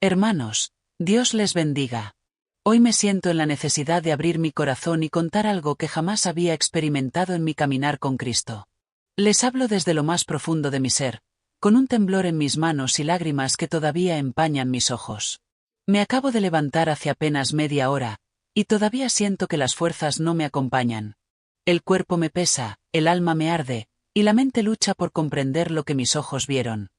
Hermanos, Dios les bendiga. Hoy me siento en la necesidad de abrir mi corazón y contar algo que jamás había experimentado en mi caminar con Cristo. Les hablo desde lo más profundo de mi ser, con un temblor en mis manos y lágrimas que todavía empañan mis ojos. Me acabo de levantar hace apenas media hora, y todavía siento que las fuerzas no me acompañan. El cuerpo me pesa, el alma me arde, y la mente lucha por comprender lo que mis ojos vieron.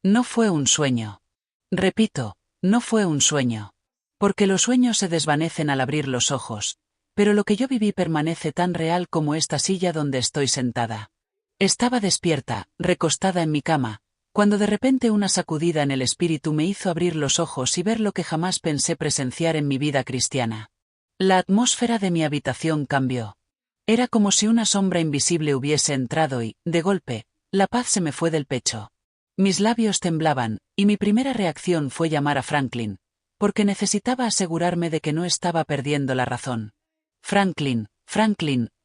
No fue un sueño. Repito, no fue un sueño. Porque los sueños se desvanecen al abrir los ojos, pero lo que yo viví permanece tan real como esta silla donde estoy sentada. Estaba despierta, recostada en mi cama, cuando de repente una sacudida en el espíritu me hizo abrir los ojos y ver lo que jamás pensé presenciar en mi vida cristiana. La atmósfera de mi habitación cambió. Era como si una sombra invisible hubiese entrado y, de golpe, la paz se me fue del pecho. Mis labios temblaban, y mi primera reacción fue llamar a Franklin, porque necesitaba asegurarme de que no estaba perdiendo la razón. Franklin,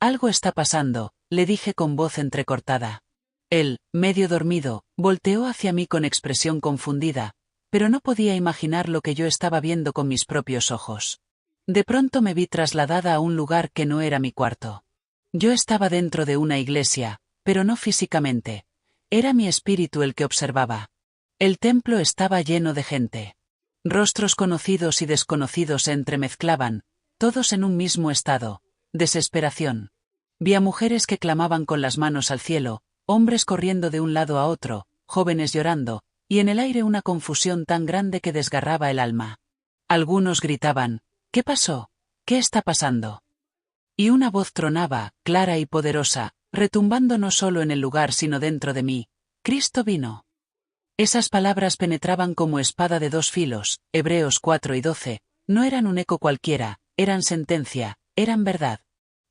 algo está pasando, le dije con voz entrecortada. Él, medio dormido, volteó hacia mí con expresión confundida, pero no podía imaginar lo que yo estaba viendo con mis propios ojos. De pronto me vi trasladada a un lugar que no era mi cuarto. Yo estaba dentro de una iglesia, pero no físicamente. Era mi espíritu el que observaba. El templo estaba lleno de gente. Rostros conocidos y desconocidos se entremezclaban, todos en un mismo estado, desesperación. Vi a mujeres que clamaban con las manos al cielo, hombres corriendo de un lado a otro, jóvenes llorando, y en el aire una confusión tan grande que desgarraba el alma. Algunos gritaban, ¿qué pasó? ¿Qué está pasando? Y una voz tronaba, clara y poderosa, retumbando no solo en el lugar sino dentro de mí: Cristo vino. Esas palabras penetraban como espada de dos filos, Hebreos 4:12, no eran un eco cualquiera, eran sentencia, eran verdad.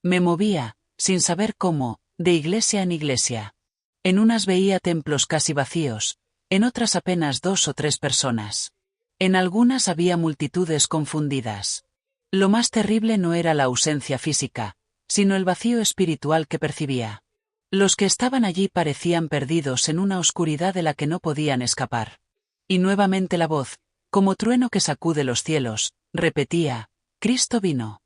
Me movía, sin saber cómo, de iglesia en iglesia. En unas veía templos casi vacíos, en otras apenas 2 o 3 personas. En algunas había multitudes confundidas. Lo más terrible no era la ausencia física, sino el vacío espiritual que percibía. Los que estaban allí parecían perdidos en una oscuridad de la que no podían escapar. Y nuevamente la voz, como trueno que sacude los cielos, repetía: Cristo vino.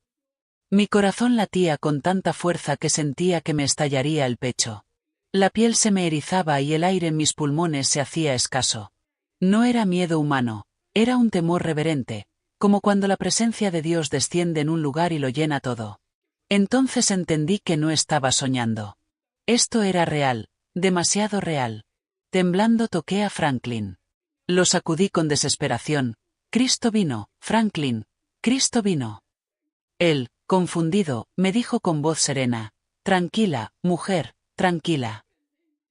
Mi corazón latía con tanta fuerza que sentía que me estallaría el pecho. La piel se me erizaba y el aire en mis pulmones se hacía escaso. No era miedo humano, era un temor reverente, como cuando la presencia de Dios desciende en un lugar y lo llena todo. Entonces entendí que no estaba soñando. Esto era real, demasiado real. Temblando toqué a Franklin. Lo sacudí con desesperación: Cristo vino, Franklin, Cristo vino. Él, confundido, me dijo con voz serena: tranquila, mujer, tranquila.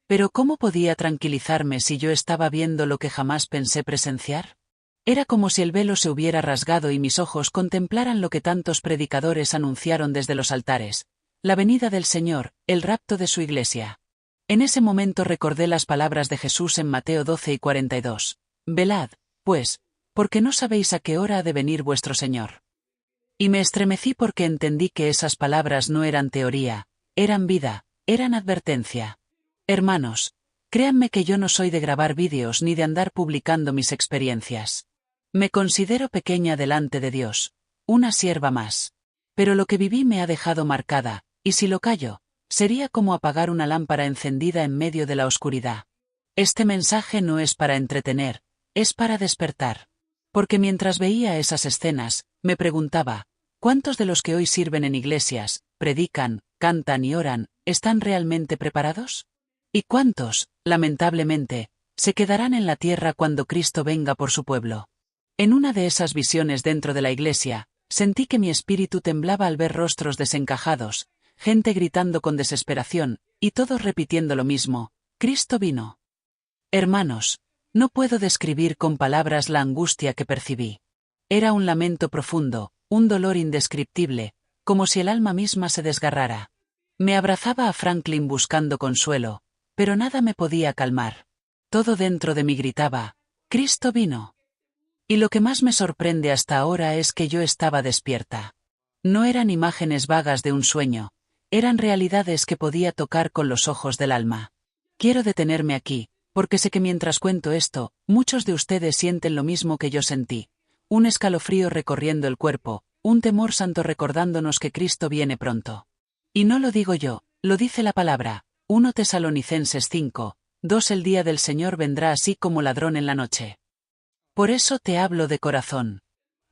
Pero ¿cómo podía tranquilizarme si yo estaba viendo lo que jamás pensé presenciar? Era como si el velo se hubiera rasgado y mis ojos contemplaran lo que tantos predicadores anunciaron desde los altares: la venida del Señor, el rapto de su iglesia. En ese momento recordé las palabras de Jesús en Mateo 12:42. Velad, pues, porque no sabéis a qué hora ha de venir vuestro Señor. Y me estremecí porque entendí que esas palabras no eran teoría, eran vida, eran advertencia. Hermanos, créanme que yo no soy de grabar vídeos ni de andar publicando mis experiencias. Me considero pequeña delante de Dios, una sierva más. Pero lo que viví me ha dejado marcada, y si lo callo, sería como apagar una lámpara encendida en medio de la oscuridad. Este mensaje no es para entretener, es para despertar. Porque mientras veía esas escenas, me preguntaba: ¿cuántos de los que hoy sirven en iglesias, predican, cantan y oran, están realmente preparados? ¿Y cuántos, lamentablemente, se quedarán en la tierra cuando Cristo venga por su pueblo? En una de esas visiones dentro de la iglesia, sentí que mi espíritu temblaba al ver rostros desencajados, gente gritando con desesperación, y todos repitiendo lo mismo: Cristo vino. Hermanos, no puedo describir con palabras la angustia que percibí. Era un lamento profundo, un dolor indescriptible, como si el alma misma se desgarrara. Me abrazaba a Franklin buscando consuelo, pero nada me podía calmar. Todo dentro de mí gritaba: Cristo vino. Y lo que más me sorprende hasta ahora es que yo estaba despierta. No eran imágenes vagas de un sueño, eran realidades que podía tocar con los ojos del alma. Quiero detenerme aquí, porque sé que mientras cuento esto, muchos de ustedes sienten lo mismo que yo sentí. Un escalofrío recorriendo el cuerpo, un temor santo recordándonos que Cristo viene pronto. Y no lo digo yo, lo dice la palabra, 1 Tesalonicenses 5, 2 El día del Señor vendrá así como ladrón en la noche. Por eso te hablo de corazón.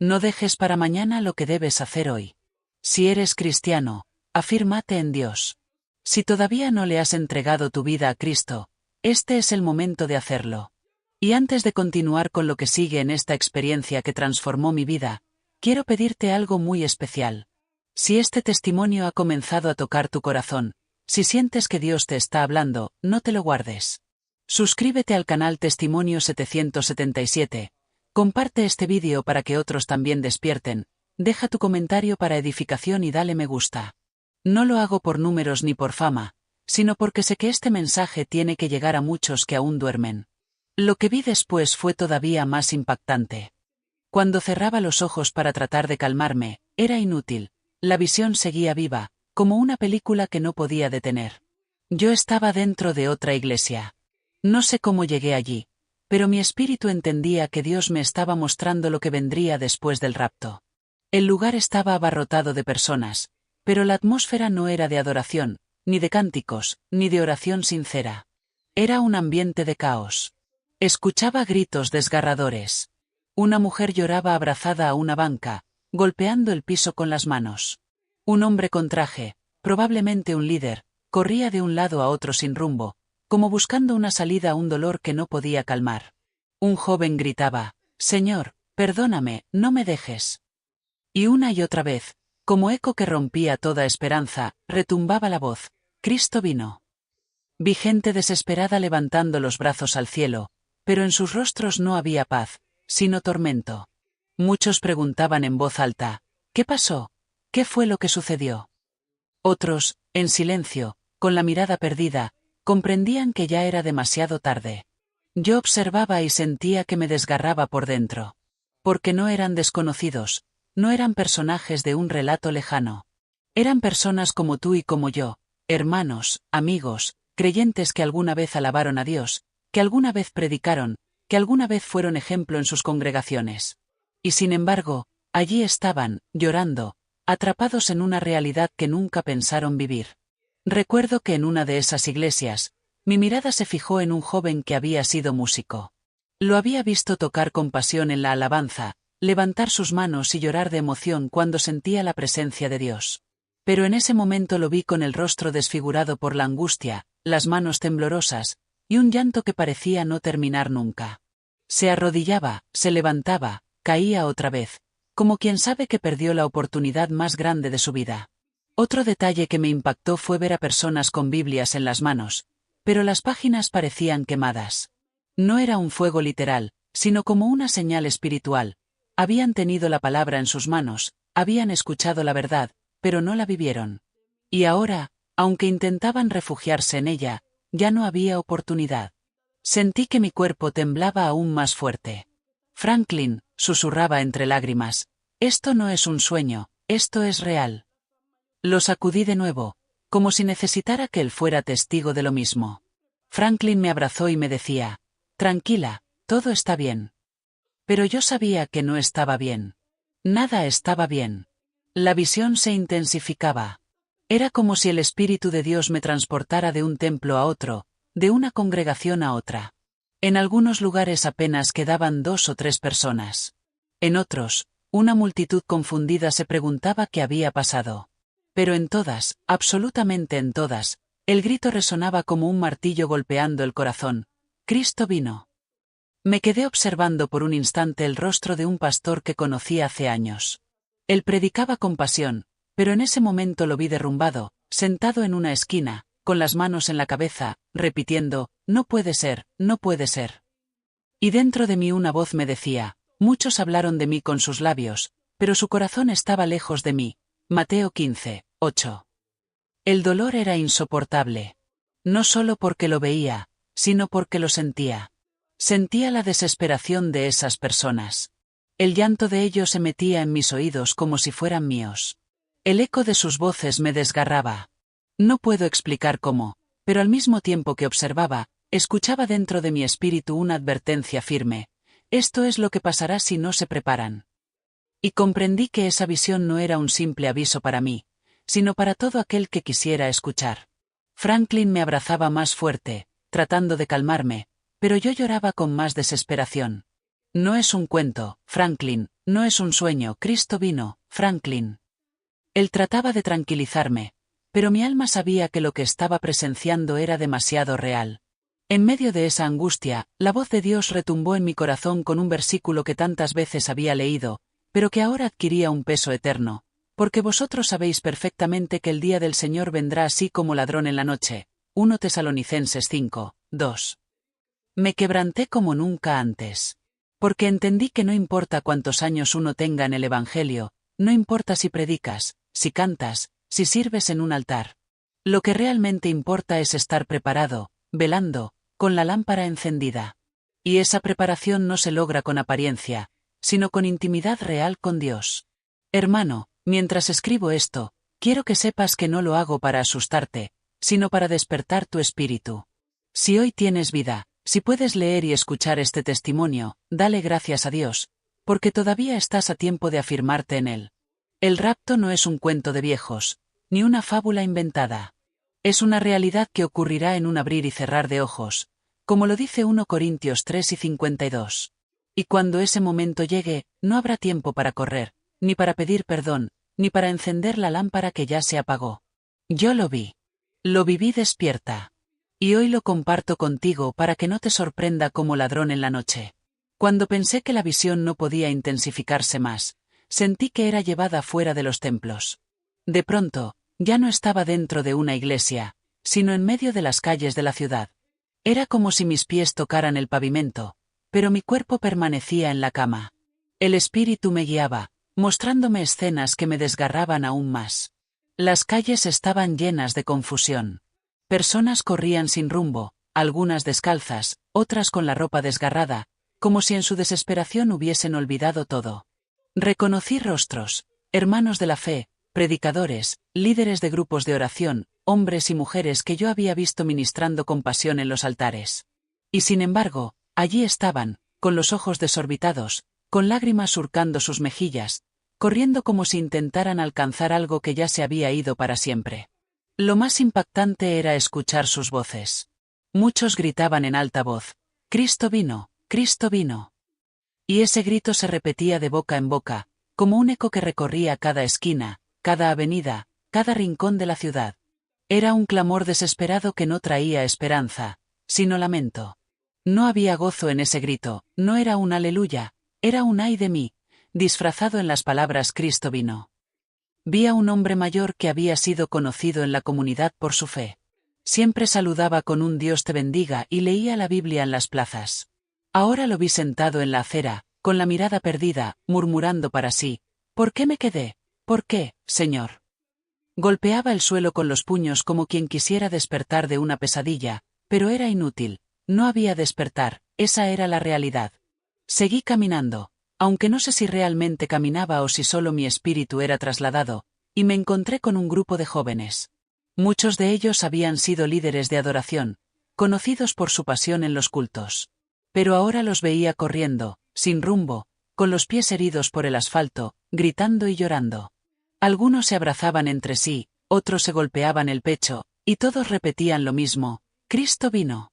No dejes para mañana lo que debes hacer hoy. Si eres cristiano, afírmate en Dios. Si todavía no le has entregado tu vida a Cristo, este es el momento de hacerlo. Y antes de continuar con lo que sigue en esta experiencia que transformó mi vida, quiero pedirte algo muy especial. Si este testimonio ha comenzado a tocar tu corazón, si sientes que Dios te está hablando, no te lo guardes. Suscríbete al canal Testimonio 777, comparte este vídeo para que otros también despierten, deja tu comentario para edificación y dale me gusta. No lo hago por números ni por fama, sino porque sé que este mensaje tiene que llegar a muchos que aún duermen. Lo que vi después fue todavía más impactante. Cuando cerraba los ojos para tratar de calmarme, era inútil, la visión seguía viva, como una película que no podía detener. Yo estaba dentro de otra iglesia. No sé cómo llegué allí, pero mi espíritu entendía que Dios me estaba mostrando lo que vendría después del rapto. El lugar estaba abarrotado de personas, pero la atmósfera no era de adoración, ni de cánticos, ni de oración sincera. Era un ambiente de caos. Escuchaba gritos desgarradores. Una mujer lloraba abrazada a una banca, golpeando el piso con las manos. Un hombre con traje, probablemente un líder, corría de un lado a otro sin rumbo, como buscando una salida a un dolor que no podía calmar. Un joven gritaba, «Señor, perdóname, no me dejes». Y una y otra vez, como eco que rompía toda esperanza, retumbaba la voz, «Cristo vino». Vi gente desesperada levantando los brazos al cielo, pero en sus rostros no había paz, sino tormento. Muchos preguntaban en voz alta, «¿Qué pasó? ¿Qué fue lo que sucedió?». Otros, en silencio, con la mirada perdida, comprendían que ya era demasiado tarde. Yo observaba y sentía que me desgarraba por dentro. Porque no eran desconocidos, no eran personajes de un relato lejano. Eran personas como tú y como yo, hermanos, amigos, creyentes que alguna vez alabaron a Dios, que alguna vez predicaron, que alguna vez fueron ejemplo en sus congregaciones. Y sin embargo, allí estaban, llorando, atrapados en una realidad que nunca pensaron vivir. Recuerdo que en una de esas iglesias, mi mirada se fijó en un joven que había sido músico. Lo había visto tocar con pasión en la alabanza, levantar sus manos y llorar de emoción cuando sentía la presencia de Dios. Pero en ese momento lo vi con el rostro desfigurado por la angustia, las manos temblorosas, y un llanto que parecía no terminar nunca. Se arrodillaba, se levantaba, caía otra vez, como quien sabe que perdió la oportunidad más grande de su vida. Otro detalle que me impactó fue ver a personas con Biblias en las manos, pero las páginas parecían quemadas. No era un fuego literal, sino como una señal espiritual. Habían tenido la palabra en sus manos, habían escuchado la verdad, pero no la vivieron. Y ahora, aunque intentaban refugiarse en ella, ya no había oportunidad. Sentí que mi cuerpo temblaba aún más fuerte. Franklin, susurraba entre lágrimas, esto no es un sueño, esto es real. Lo sacudí de nuevo, como si necesitara que él fuera testigo de lo mismo. Franklin me abrazó y me decía, tranquila, todo está bien. Pero yo sabía que no estaba bien. Nada estaba bien. La visión se intensificaba. Era como si el Espíritu de Dios me transportara de un templo a otro, de una congregación a otra. En algunos lugares apenas quedaban 2 o 3 personas. En otros, una multitud confundida se preguntaba qué había pasado. Pero en todas, absolutamente en todas, el grito resonaba como un martillo golpeando el corazón. Cristo vino. Me quedé observando por un instante el rostro de un pastor que conocí hace años. Él predicaba con pasión, pero en ese momento lo vi derrumbado, sentado en una esquina, con las manos en la cabeza, repitiendo, no puede ser, no puede ser. Y dentro de mí una voz me decía, muchos hablaron de mí con sus labios, pero su corazón estaba lejos de mí. Mateo 15, 8. El dolor era insoportable. No solo porque lo veía, sino porque lo sentía. Sentía la desesperación de esas personas. El llanto de ellos se metía en mis oídos como si fueran míos. El eco de sus voces me desgarraba. No puedo explicar cómo, pero al mismo tiempo que observaba, Escuchaba dentro de mi espíritu una advertencia firme: esto es lo que pasará si no se preparan. Y comprendí que esa visión no era un simple aviso para mí, sino para todo aquel que quisiera escuchar. Franklin me abrazaba más fuerte, tratando de calmarme, pero yo lloraba con más desesperación. No es un cuento, Franklin, no es un sueño, Cristo vino, Franklin. Él trataba de tranquilizarme, pero mi alma sabía que lo que estaba presenciando era demasiado real. En medio de esa angustia, la voz de Dios retumbó en mi corazón con un versículo que tantas veces había leído, pero que ahora adquiría un peso eterno. Porque vosotros sabéis perfectamente que el día del Señor vendrá así como ladrón en la noche. 1 Tesalonicenses 5, 2. Me quebranté como nunca antes. Porque entendí que no importa cuántos años uno tenga en el Evangelio, no importa si predicas, si cantas, si sirves en un altar. Lo que realmente importa es estar preparado, velando, con la lámpara encendida. Y esa preparación no se logra con apariencia, sino con intimidad real con Dios. Hermano, mientras escribo esto, quiero que sepas que no lo hago para asustarte, sino para despertar tu espíritu. Si hoy tienes vida, si puedes leer y escuchar este testimonio, dale gracias a Dios, porque todavía estás a tiempo de afirmarte en él. El rapto no es un cuento de viejos, ni una fábula inventada. Es una realidad que ocurrirá en un abrir y cerrar de ojos, como lo dice 1 Corintios 3 y 52. Y cuando ese momento llegue, no habrá tiempo para correr, ni para pedir perdón, ni para encender la lámpara que ya se apagó. Yo lo vi. Lo viví despierta. Y hoy lo comparto contigo para que no te sorprenda como ladrón en la noche. Cuando pensé que la visión no podía intensificarse más, sentí que era llevada fuera de los templos. De pronto, ya no estaba dentro de una iglesia, sino en medio de las calles de la ciudad. Era como si mis pies tocaran el pavimento, pero mi cuerpo permanecía en la cama. El espíritu me guiaba, mostrándome escenas que me desgarraban aún más. Las calles estaban llenas de confusión. Personas corrían sin rumbo, algunas descalzas, otras con la ropa desgarrada, como si en su desesperación hubiesen olvidado todo. Reconocí rostros, hermanos de la fe, predicadores, líderes de grupos de oración, hombres y mujeres que yo había visto ministrando con pasión en los altares. Y sin embargo, allí estaban, con los ojos desorbitados, con lágrimas surcando sus mejillas, corriendo como si intentaran alcanzar algo que ya se había ido para siempre. Lo más impactante era escuchar sus voces. Muchos gritaban en alta voz: «Cristo vino, Cristo vino». Y ese grito se repetía de boca en boca, como un eco que recorría cada esquina, cada avenida, cada rincón de la ciudad. Era un clamor desesperado que no traía esperanza, sino lamento. No había gozo en ese grito, no era un aleluya, era un ay de mí, disfrazado en las palabras Cristo vino. Vi a un hombre mayor que había sido conocido en la comunidad por su fe. Siempre saludaba con un Dios te bendiga y leía la Biblia en las plazas. Ahora lo vi sentado en la acera, con la mirada perdida, murmurando para sí: «¿Por qué me quedé? ¿Por qué, Señor?». Golpeaba el suelo con los puños como quien quisiera despertar de una pesadilla, pero era inútil, no había despertar, esa era la realidad. Seguí caminando, aunque no sé si realmente caminaba o si solo mi espíritu era trasladado, y me encontré con un grupo de jóvenes. Muchos de ellos habían sido líderes de adoración, conocidos por su pasión en los cultos. Pero ahora los veía corriendo, sin rumbo, con los pies heridos por el asfalto, gritando y llorando. Algunos se abrazaban entre sí, otros se golpeaban el pecho, y todos repetían lo mismo: «Cristo vino».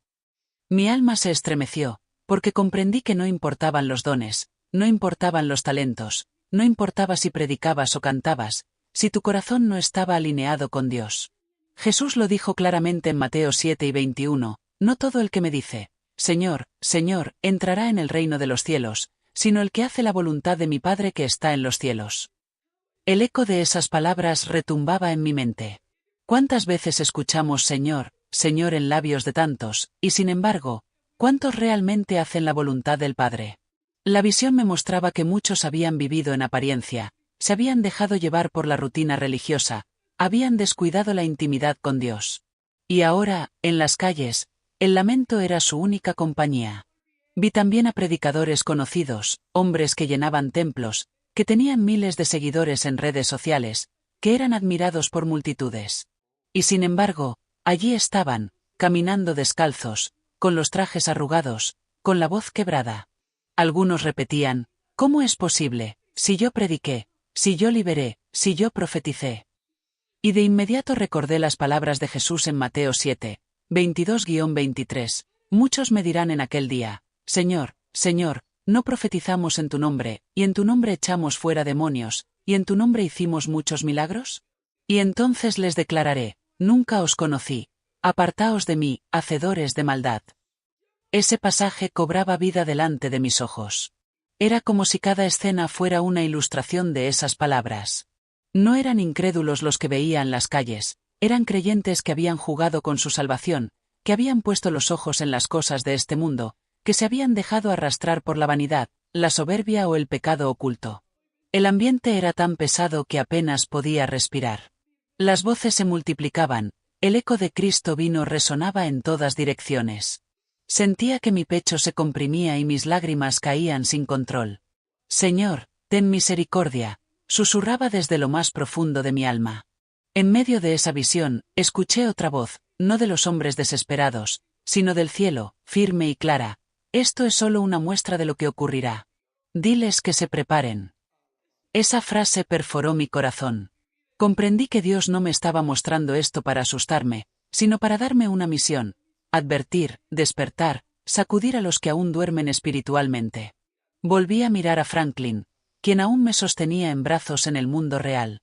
Mi alma se estremeció, porque comprendí que no importaban los dones, no importaban los talentos, no importaba si predicabas o cantabas, si tu corazón no estaba alineado con Dios. Jesús lo dijo claramente en Mateo 7 y 21, «No todo el que me dice, Señor, Señor, entrará en el reino de los cielos, sino el que hace la voluntad de mi Padre que está en los cielos». El eco de esas palabras retumbaba en mi mente. ¿Cuántas veces escuchamos Señor, Señor en labios de tantos, y sin embargo, cuántos realmente hacen la voluntad del Padre? La visión me mostraba que muchos habían vivido en apariencia, se habían dejado llevar por la rutina religiosa, habían descuidado la intimidad con Dios. Y ahora, en las calles, el lamento era su única compañía. Vi también a predicadores conocidos, hombres que llenaban templos, que tenían miles de seguidores en redes sociales, que eran admirados por multitudes. Y sin embargo, allí estaban, caminando descalzos, con los trajes arrugados, con la voz quebrada. Algunos repetían: ¿cómo es posible? Si yo prediqué, si yo liberé, si yo profeticé. Y de inmediato recordé las palabras de Jesús en Mateo 7, 22-23. Muchos me dirán en aquel día: Señor, Señor, ¿no profetizamos en tu nombre, y en tu nombre echamos fuera demonios, y en tu nombre hicimos muchos milagros? Y entonces les declararé: nunca os conocí, apartaos de mí, hacedores de maldad. Ese pasaje cobraba vida delante de mis ojos. Era como si cada escena fuera una ilustración de esas palabras. No eran incrédulos los que veía en las calles, eran creyentes que habían jugado con su salvación, que habían puesto los ojos en las cosas de este mundo, que se habían dejado arrastrar por la vanidad, la soberbia o el pecado oculto. El ambiente era tan pesado que apenas podía respirar. Las voces se multiplicaban, el eco de Cristo vino resonaba en todas direcciones. Sentía que mi pecho se comprimía y mis lágrimas caían sin control. Señor, ten misericordia, susurraba desde lo más profundo de mi alma. En medio de esa visión, escuché otra voz, no de los hombres desesperados, sino del cielo, firme y clara: esto es solo una muestra de lo que ocurrirá. Diles que se preparen. Esa frase perforó mi corazón. Comprendí que Dios no me estaba mostrando esto para asustarme, sino para darme una misión: advertir, despertar, sacudir a los que aún duermen espiritualmente. Volví a mirar a Franklin, quien aún me sostenía en brazos en el mundo real.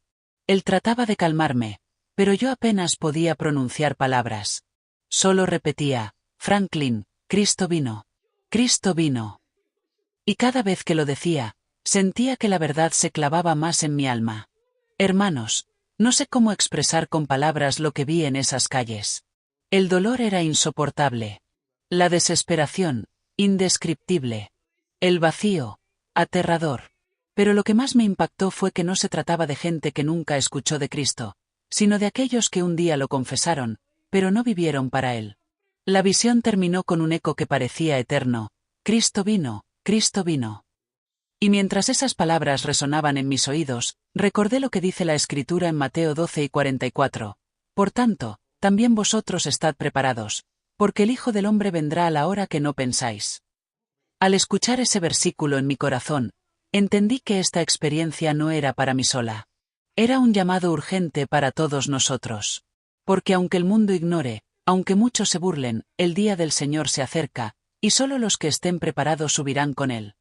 Él trataba de calmarme, pero yo apenas podía pronunciar palabras. Solo repetía: Franklin, Cristo vino. Cristo vino. Y cada vez que lo decía, sentía que la verdad se clavaba más en mi alma. Hermanos, no sé cómo expresar con palabras lo que vi en esas calles. El dolor era insoportable. La desesperación, indescriptible. El vacío, aterrador. Pero lo que más me impactó fue que no se trataba de gente que nunca escuchó de Cristo, sino de aquellos que un día lo confesaron, pero no vivieron para Él. La visión terminó con un eco que parecía eterno: Cristo vino, Cristo vino. Y mientras esas palabras resonaban en mis oídos, recordé lo que dice la Escritura en Mateo 12:44. Por tanto, también vosotros estad preparados, porque el Hijo del Hombre vendrá a la hora que no pensáis. Al escuchar ese versículo en mi corazón, entendí que esta experiencia no era para mí sola. Era un llamado urgente para todos nosotros. Porque aunque el mundo ignore, aunque muchos se burlen, el día del Señor se acerca, y solo los que estén preparados subirán con Él.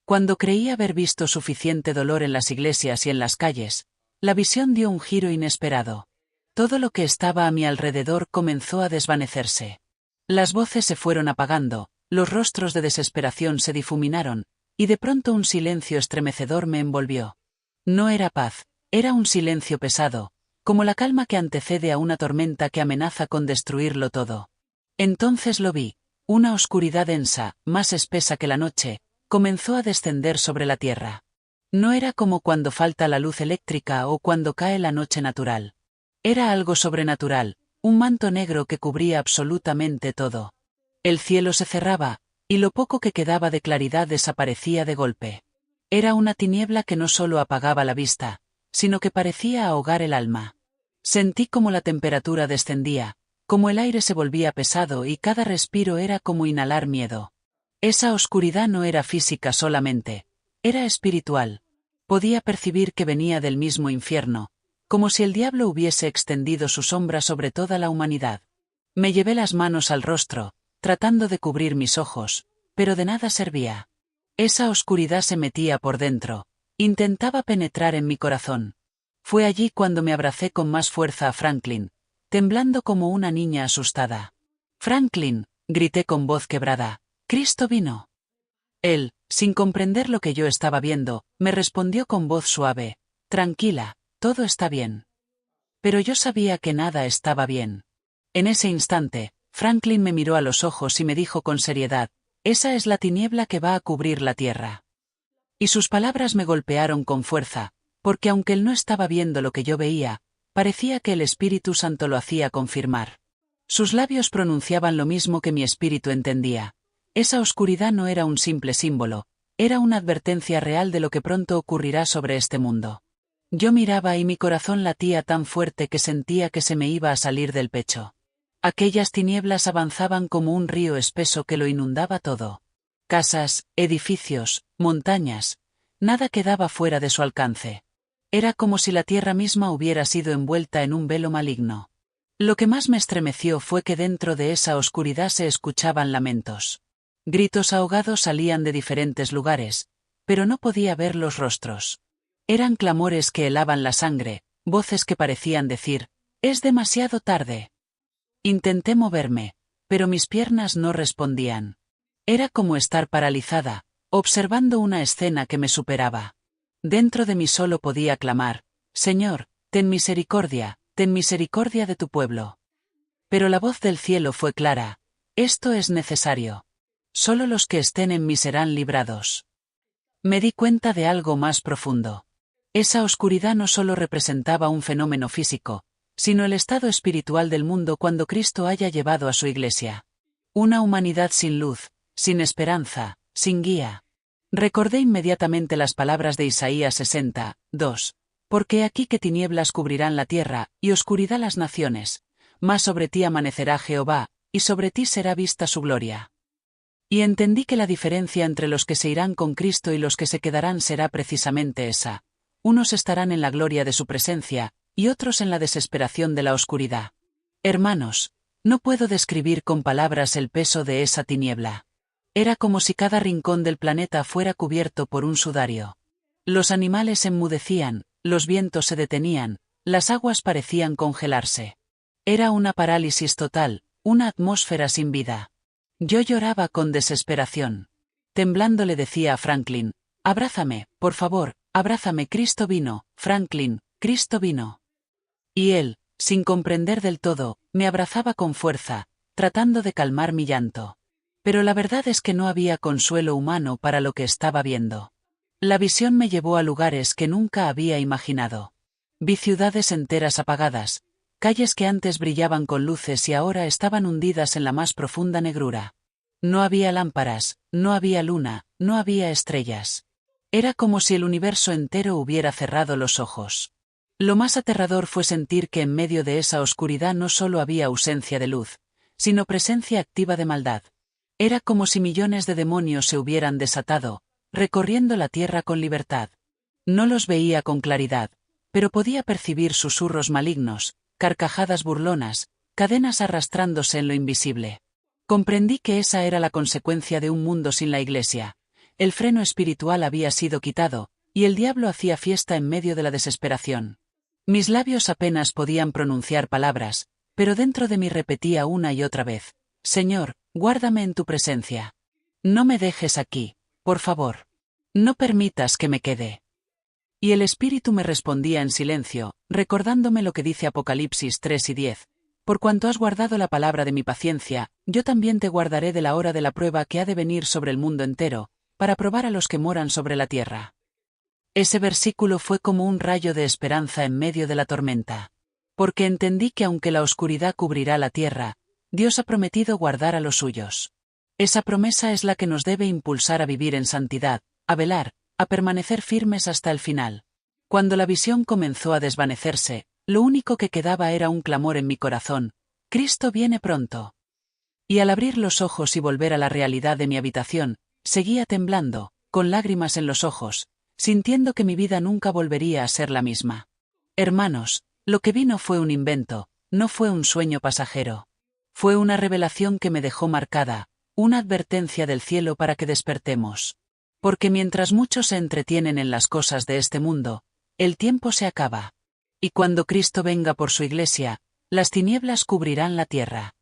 Cuando creí haber visto suficiente dolor en las iglesias y en las calles, la visión dio un giro inesperado. Todo lo que estaba a mi alrededor comenzó a desvanecerse. Las voces se fueron apagando, los rostros de desesperación se difuminaron, y de pronto un silencio estremecedor me envolvió. No era paz, era un silencio pesado, como la calma que antecede a una tormenta que amenaza con destruirlo todo. Entonces lo vi: una oscuridad densa, más espesa que la noche, comenzó a descender sobre la tierra. No era como cuando falta la luz eléctrica o cuando cae la noche natural. Era algo sobrenatural, un manto negro que cubría absolutamente todo. El cielo se cerraba, y lo poco que quedaba de claridad desaparecía de golpe. Era una tiniebla que no solo apagaba la vista, sino que parecía ahogar el alma. Sentí como la temperatura descendía, como el aire se volvía pesado y cada respiro era como inhalar miedo. Esa oscuridad no era física solamente, era espiritual. Podía percibir que venía del mismo infierno, como si el diablo hubiese extendido su sombra sobre toda la humanidad. Me llevé las manos al rostro, tratando de cubrir mis ojos, pero de nada servía. Esa oscuridad se metía por dentro, intentaba penetrar en mi corazón. Fue allí cuando me abracé con más fuerza a Franklin, temblando como una niña asustada. «Franklin», grité con voz quebrada, «Cristo vino». Él, sin comprender lo que yo estaba viendo, me respondió con voz suave: «Tranquila, todo está bien». Pero yo sabía que nada estaba bien. En ese instante, Franklin me miró a los ojos y me dijo con seriedad: «Esa es la tiniebla que va a cubrir la tierra». Y sus palabras me golpearon con fuerza, porque aunque él no estaba viendo lo que yo veía, parecía que el Espíritu Santo lo hacía confirmar. Sus labios pronunciaban lo mismo que mi espíritu entendía. Esa oscuridad no era un simple símbolo, era una advertencia real de lo que pronto ocurrirá sobre este mundo. Yo miraba y mi corazón latía tan fuerte que sentía que se me iba a salir del pecho. Aquellas tinieblas avanzaban como un río espeso que lo inundaba todo. Casas, edificios, montañas, nada quedaba fuera de su alcance. Era como si la tierra misma hubiera sido envuelta en un velo maligno. Lo que más me estremeció fue que dentro de esa oscuridad se escuchaban lamentos. Gritos ahogados salían de diferentes lugares, pero no podía ver los rostros. Eran clamores que helaban la sangre, voces que parecían decir, «Es demasiado tarde». Intenté moverme, pero mis piernas no respondían. Era como estar paralizada, observando una escena que me superaba. Dentro de mí solo podía clamar, «Señor, ten misericordia de tu pueblo». Pero la voz del cielo fue clara, «Esto es necesario. Solo los que estén en mí serán librados». Me di cuenta de algo más profundo. Esa oscuridad no solo representaba un fenómeno físico, sino el estado espiritual del mundo cuando Cristo haya llevado a su iglesia. Una humanidad sin luz, sin esperanza, sin guía. Recordé inmediatamente las palabras de Isaías 60, 2. Porque aquí que tinieblas cubrirán la tierra, y oscuridad las naciones, mas sobre ti amanecerá Jehová, y sobre ti será vista su gloria. Y entendí que la diferencia entre los que se irán con Cristo y los que se quedarán será precisamente esa. Unos estarán en la gloria de su presencia, y otros en la desesperación de la oscuridad. Hermanos, no puedo describir con palabras el peso de esa tiniebla. Era como si cada rincón del planeta fuera cubierto por un sudario. Los animales enmudecían, los vientos se detenían, las aguas parecían congelarse. Era una parálisis total, una atmósfera sin vida. Yo lloraba con desesperación. Temblando le decía a Franklin, «Abrázame, por favor, abrázame, Cristo vino, Franklin, Cristo vino». Y él, sin comprender del todo, me abrazaba con fuerza, tratando de calmar mi llanto. Pero la verdad es que no había consuelo humano para lo que estaba viendo. La visión me llevó a lugares que nunca había imaginado. Vi ciudades enteras apagadas, calles que antes brillaban con luces y ahora estaban hundidas en la más profunda negrura. No había lámparas, no había luna, no había estrellas. Era como si el universo entero hubiera cerrado los ojos. Lo más aterrador fue sentir que en medio de esa oscuridad no solo había ausencia de luz, sino presencia activa de maldad. Era como si millones de demonios se hubieran desatado, recorriendo la tierra con libertad. No los veía con claridad, pero podía percibir susurros malignos, carcajadas burlonas, cadenas arrastrándose en lo invisible. Comprendí que esa era la consecuencia de un mundo sin la Iglesia. El freno espiritual había sido quitado, y el diablo hacía fiesta en medio de la desesperación. Mis labios apenas podían pronunciar palabras, pero dentro de mí repetía una y otra vez, «Señor, guárdame en tu presencia. No me dejes aquí, por favor. No permitas que me quede». Y el Espíritu me respondía en silencio, recordándome lo que dice Apocalipsis 3 y 10. «Por cuanto has guardado la palabra de mi paciencia, yo también te guardaré de la hora de la prueba que ha de venir sobre el mundo entero, para probar a los que moran sobre la tierra». Ese versículo fue como un rayo de esperanza en medio de la tormenta. Porque entendí que aunque la oscuridad cubrirá la tierra, Dios ha prometido guardar a los suyos. Esa promesa es la que nos debe impulsar a vivir en santidad, a velar, a permanecer firmes hasta el final. Cuando la visión comenzó a desvanecerse, lo único que quedaba era un clamor en mi corazón, «Cristo viene pronto». Y al abrir los ojos y volver a la realidad de mi habitación, seguía temblando, con lágrimas en los ojos, sintiendo que mi vida nunca volvería a ser la misma. Hermanos, lo que vi no fue un invento, no fue un sueño pasajero. Fue una revelación que me dejó marcada, una advertencia del cielo para que despertemos. Porque mientras muchos se entretienen en las cosas de este mundo, el tiempo se acaba. Y cuando Cristo venga por su iglesia, las tinieblas cubrirán la tierra.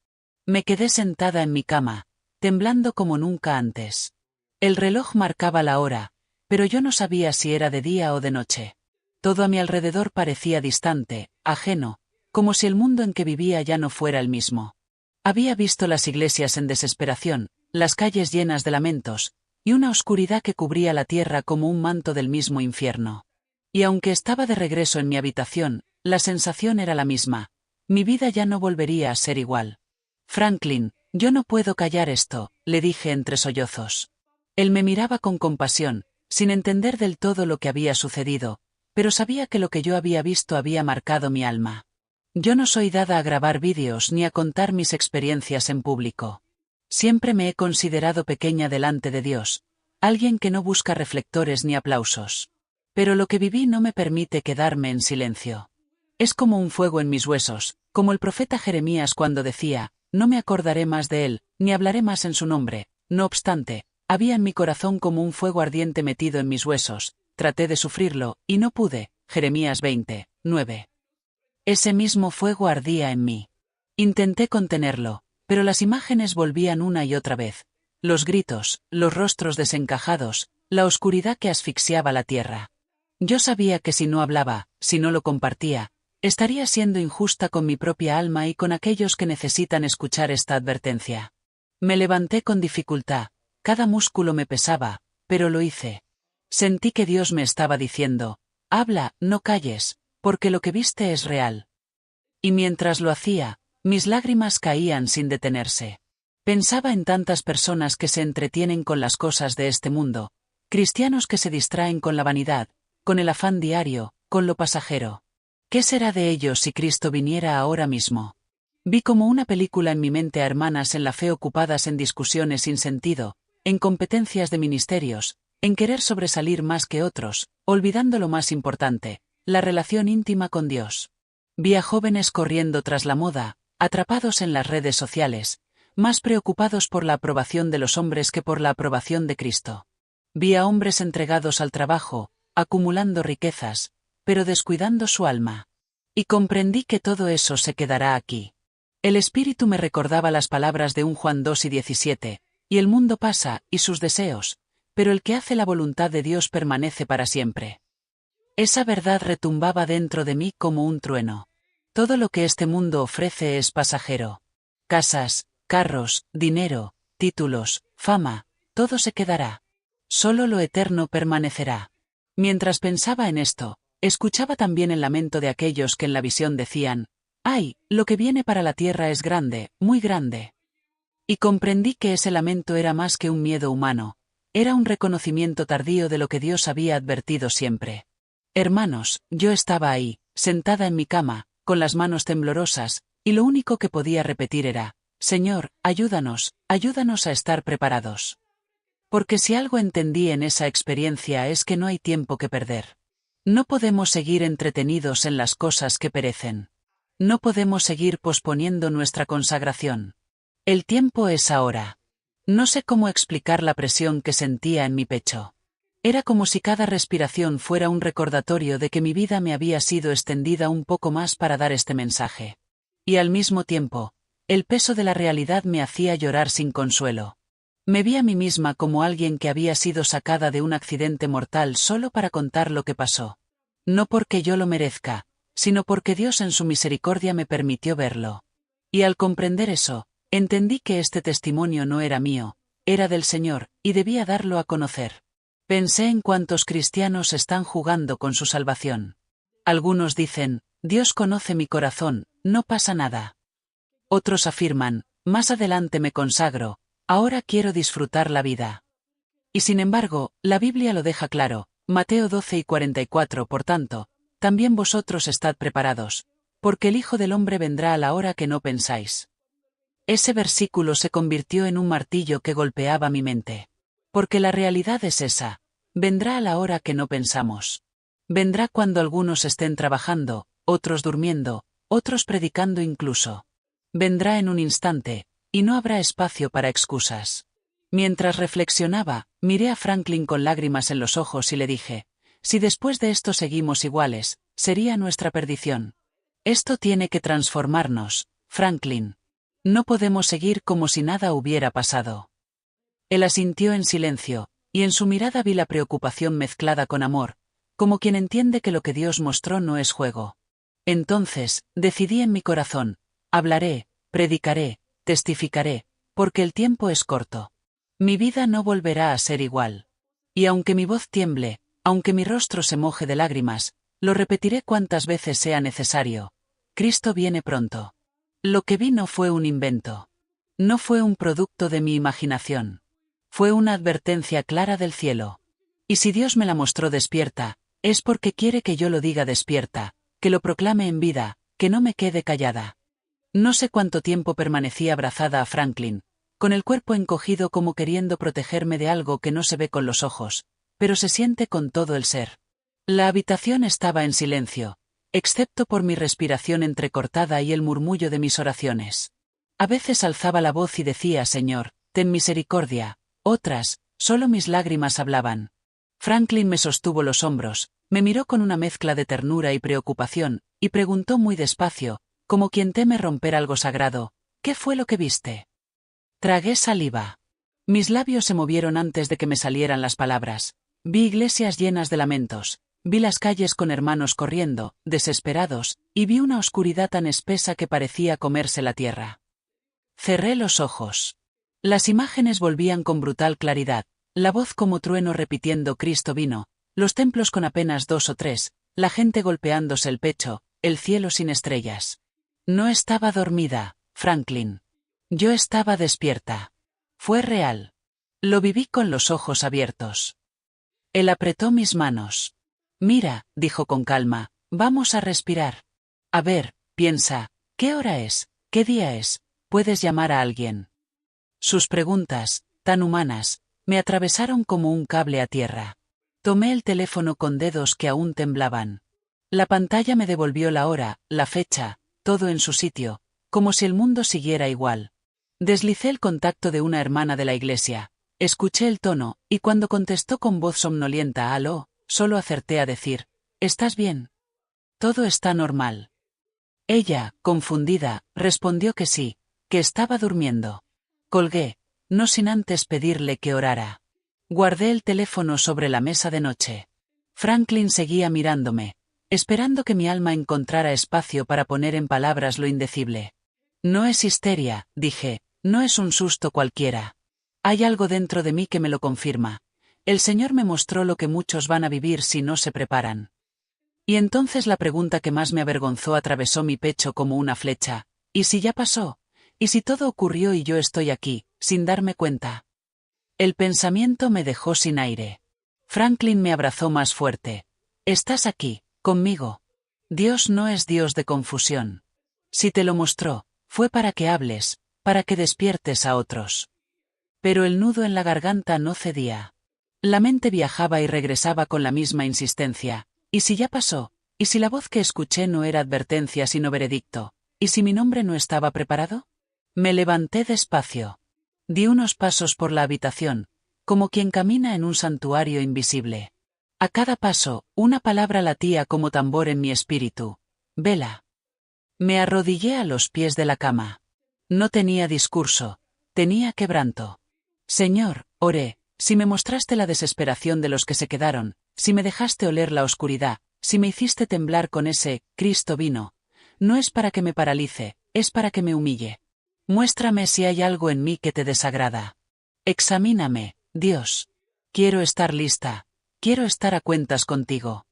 Me quedé sentada en mi cama, temblando como nunca antes. El reloj marcaba la hora, pero yo no sabía si era de día o de noche. Todo a mi alrededor parecía distante, ajeno, como si el mundo en que vivía ya no fuera el mismo. Había visto las iglesias en desesperación, las calles llenas de lamentos, y una oscuridad que cubría la tierra como un manto del mismo infierno. Y aunque estaba de regreso en mi habitación, la sensación era la misma. Mi vida ya no volvería a ser igual. «Franklin, yo no puedo callar esto», le dije entre sollozos. Él me miraba con compasión, sin entender del todo lo que había sucedido, pero sabía que lo que yo había visto había marcado mi alma. Yo no soy dada a grabar vídeos ni a contar mis experiencias en público. Siempre me he considerado pequeña delante de Dios, alguien que no busca reflectores ni aplausos. Pero lo que viví no me permite quedarme en silencio. Es como un fuego en mis huesos, como el profeta Jeremías cuando decía, no me acordaré más de él, ni hablaré más en su nombre. No obstante, había en mi corazón como un fuego ardiente metido en mis huesos, traté de sufrirlo, y no pude. Jeremías 20, 9. Ese mismo fuego ardía en mí. Intenté contenerlo, pero las imágenes volvían una y otra vez. Los gritos, los rostros desencajados, la oscuridad que asfixiaba la tierra. Yo sabía que si no hablaba, si no lo compartía, estaría siendo injusta con mi propia alma y con aquellos que necesitan escuchar esta advertencia. Me levanté con dificultad, cada músculo me pesaba, pero lo hice. Sentí que Dios me estaba diciendo, habla, no calles, porque lo que viste es real. Y mientras lo hacía, mis lágrimas caían sin detenerse. Pensaba en tantas personas que se entretienen con las cosas de este mundo, cristianos que se distraen con la vanidad, con el afán diario, con lo pasajero. ¿Qué será de ellos si Cristo viniera ahora mismo? Vi como una película en mi mente a hermanas en la fe ocupadas en discusiones sin sentido, en competencias de ministerios, en querer sobresalir más que otros, olvidando lo más importante, la relación íntima con Dios. Vi a jóvenes corriendo tras la moda, atrapados en las redes sociales, más preocupados por la aprobación de los hombres que por la aprobación de Cristo. Vi a hombres entregados al trabajo, acumulando riquezas, pero descuidando su alma. Y comprendí que todo eso se quedará aquí. El Espíritu me recordaba las palabras de un Juan 2:17, y el mundo pasa, y sus deseos, pero el que hace la voluntad de Dios permanece para siempre. Esa verdad retumbaba dentro de mí como un trueno. Todo lo que este mundo ofrece es pasajero. Casas, carros, dinero, títulos, fama, todo se quedará. Solo lo eterno permanecerá. Mientras pensaba en esto, escuchaba también el lamento de aquellos que en la visión decían, ¡ay, lo que viene para la tierra es grande, muy grande! Y comprendí que ese lamento era más que un miedo humano, era un reconocimiento tardío de lo que Dios había advertido siempre. Hermanos, yo estaba ahí, sentada en mi cama, con las manos temblorosas, y lo único que podía repetir era, Señor, ayúdanos, ayúdanos a estar preparados. Porque si algo entendí en esa experiencia es que no hay tiempo que perder. No podemos seguir entretenidos en las cosas que perecen. No podemos seguir posponiendo nuestra consagración. El tiempo es ahora. No sé cómo explicar la presión que sentía en mi pecho. Era como si cada respiración fuera un recordatorio de que mi vida me había sido extendida un poco más para dar este mensaje. Y al mismo tiempo, el peso de la realidad me hacía llorar sin consuelo. Me vi a mí misma como alguien que había sido sacada de un accidente mortal solo para contar lo que pasó. No porque yo lo merezca, sino porque Dios en su misericordia me permitió verlo. Y al comprender eso, entendí que este testimonio no era mío, era del Señor, y debía darlo a conocer. Pensé en cuántos cristianos están jugando con su salvación. Algunos dicen, Dios conoce mi corazón, no pasa nada. Otros afirman, más adelante me consagro, ahora quiero disfrutar la vida. Y sin embargo, la Biblia lo deja claro, Mateo 12:44, por tanto, también vosotros estad preparados, porque el Hijo del Hombre vendrá a la hora que no pensáis. Ese versículo se convirtió en un martillo que golpeaba mi mente. Porque la realidad es esa, vendrá a la hora que no pensamos. Vendrá cuando algunos estén trabajando, otros durmiendo, otros predicando incluso. Vendrá en un instante, y no habrá espacio para excusas. Mientras reflexionaba, miré a Franklin con lágrimas en los ojos y le dije, si después de esto seguimos iguales, sería nuestra perdición. Esto tiene que transformarnos, Franklin. No podemos seguir como si nada hubiera pasado. Él asintió en silencio, y en su mirada vi la preocupación mezclada con amor, como quien entiende que lo que Dios mostró no es juego. Entonces, decidí en mi corazón, hablaré, predicaré, testificaré, porque el tiempo es corto. Mi vida no volverá a ser igual. Y aunque mi voz tiemble, aunque mi rostro se moje de lágrimas, lo repetiré cuantas veces sea necesario. Cristo viene pronto. Lo que vi no fue un invento. No fue un producto de mi imaginación. Fue una advertencia clara del cielo. Y si Dios me la mostró despierta, es porque quiere que yo lo diga despierta, que lo proclame en vida, que no me quede callada. No sé cuánto tiempo permanecí abrazada a Franklin, con el cuerpo encogido como queriendo protegerme de algo que no se ve con los ojos, pero se siente con todo el ser. La habitación estaba en silencio, excepto por mi respiración entrecortada y el murmullo de mis oraciones. A veces alzaba la voz y decía: Señor, ten misericordia, otras, solo mis lágrimas hablaban. Franklin me sostuvo los hombros, me miró con una mezcla de ternura y preocupación, y preguntó muy despacio, como quien teme romper algo sagrado: ¿qué fue lo que viste? Tragué saliva. Mis labios se movieron antes de que me salieran las palabras. Vi iglesias llenas de lamentos, vi las calles con hermanos corriendo, desesperados, y vi una oscuridad tan espesa que parecía comerse la tierra. Cerré los ojos. Las imágenes volvían con brutal claridad, la voz como trueno repitiendo: Cristo vino, los templos con apenas 2 o 3, la gente golpeándose el pecho, el cielo sin estrellas. No estaba dormida, Franklin. Yo estaba despierta. Fue real. Lo viví con los ojos abiertos. Él apretó mis manos. Mira, dijo con calma, vamos a respirar. A ver, piensa, ¿qué hora es? ¿Qué día es? ¿Puedes llamar a alguien? Sus preguntas, tan humanas, me atravesaron como un cable a tierra. Tomé el teléfono con dedos que aún temblaban. La pantalla me devolvió la hora, la fecha, todo en su sitio, como si el mundo siguiera igual. Deslicé el contacto de una hermana de la iglesia. Escuché el tono, y cuando contestó con voz somnolienta: «Aló», solo acerté a decir: «¿Estás bien? Todo está normal». Ella, confundida, respondió que sí, que estaba durmiendo. Colgué, no sin antes pedirle que orara. Guardé el teléfono sobre la mesa de noche. Franklin seguía mirándome, esperando que mi alma encontrara espacio para poner en palabras lo indecible. No es histeria, dije, no es un susto cualquiera. Hay algo dentro de mí que me lo confirma. El Señor me mostró lo que muchos van a vivir si no se preparan. Y entonces la pregunta que más me avergonzó atravesó mi pecho como una flecha: ¿y si ya pasó? ¿Y si todo ocurrió y yo estoy aquí, sin darme cuenta? El pensamiento me dejó sin aire. Franklin me abrazó más fuerte. «Estás aquí, conmigo. Dios no es Dios de confusión. Si te lo mostró, fue para que hables, para que despiertes a otros». Pero el nudo en la garganta no cedía. La mente viajaba y regresaba con la misma insistencia. ¿Y si ya pasó? ¿Y si la voz que escuché no era advertencia sino veredicto? ¿Y si mi nombre no estaba preparado? Me levanté despacio. Di unos pasos por la habitación, como quien camina en un santuario invisible. A cada paso, una palabra latía como tambor en mi espíritu: «Vela». Me arrodillé a los pies de la cama. No tenía discurso, tenía quebranto. «Señor», oré, «si me mostraste la desesperación de los que se quedaron, si me dejaste oler la oscuridad, si me hiciste temblar con ese «Cristo vino», no es para que me paralice, es para que me humille. Muéstrame si hay algo en mí que te desagrada. Examíname, Dios. Quiero estar lista, quiero estar a cuentas contigo».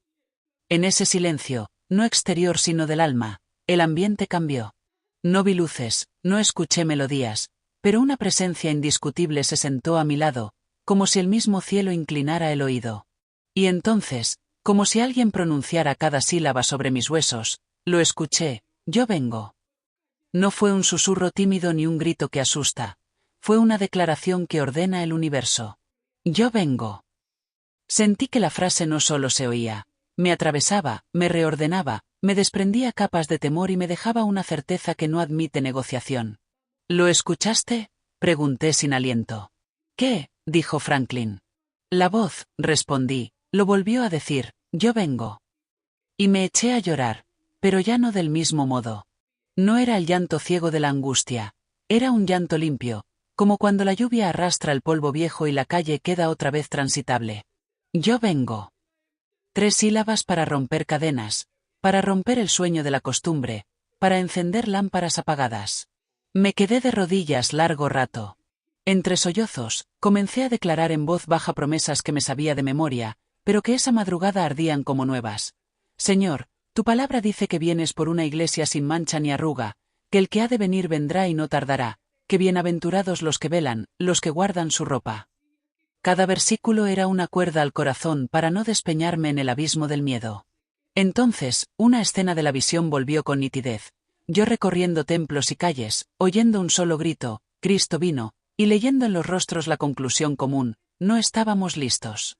En ese silencio, no exterior sino del alma, el ambiente cambió. No vi luces, no escuché melodías, pero una presencia indiscutible se sentó a mi lado, como si el mismo cielo inclinara el oído. Y entonces, como si alguien pronunciara cada sílaba sobre mis huesos, lo escuché: «Yo vengo». No fue un susurro tímido ni un grito que asusta, fue una declaración que ordena el universo. «Yo vengo». Sentí que la frase no solo se oía, me atravesaba, me reordenaba, me desprendía capas de temor y me dejaba una certeza que no admite negociación. «¿Lo escuchaste?», pregunté sin aliento. «¿Qué?», dijo Franklin. «La voz», respondí, lo volvió a decir: «Yo vengo». Y me eché a llorar, pero ya no del mismo modo. No era el llanto ciego de la angustia, era un llanto limpio, como cuando la lluvia arrastra el polvo viejo y la calle queda otra vez transitable. «Yo vengo». 3 sílabas para romper cadenas, para romper el sueño de la costumbre, para encender lámparas apagadas. Me quedé de rodillas largo rato. Entre sollozos, comencé a declarar en voz baja promesas que me sabía de memoria, pero que esa madrugada ardían como nuevas. «Señor, tu palabra dice que vienes por una iglesia sin mancha ni arruga, que el que ha de venir vendrá y no tardará, que bienaventurados los que velan, los que guardan su ropa». Cada versículo era una cuerda al corazón para no despeñarme en el abismo del miedo. Entonces, una escena de la visión volvió con nitidez. Yo recorriendo templos y calles, oyendo un solo grito, Cristo vino, y leyendo en los rostros la conclusión común, no estábamos listos.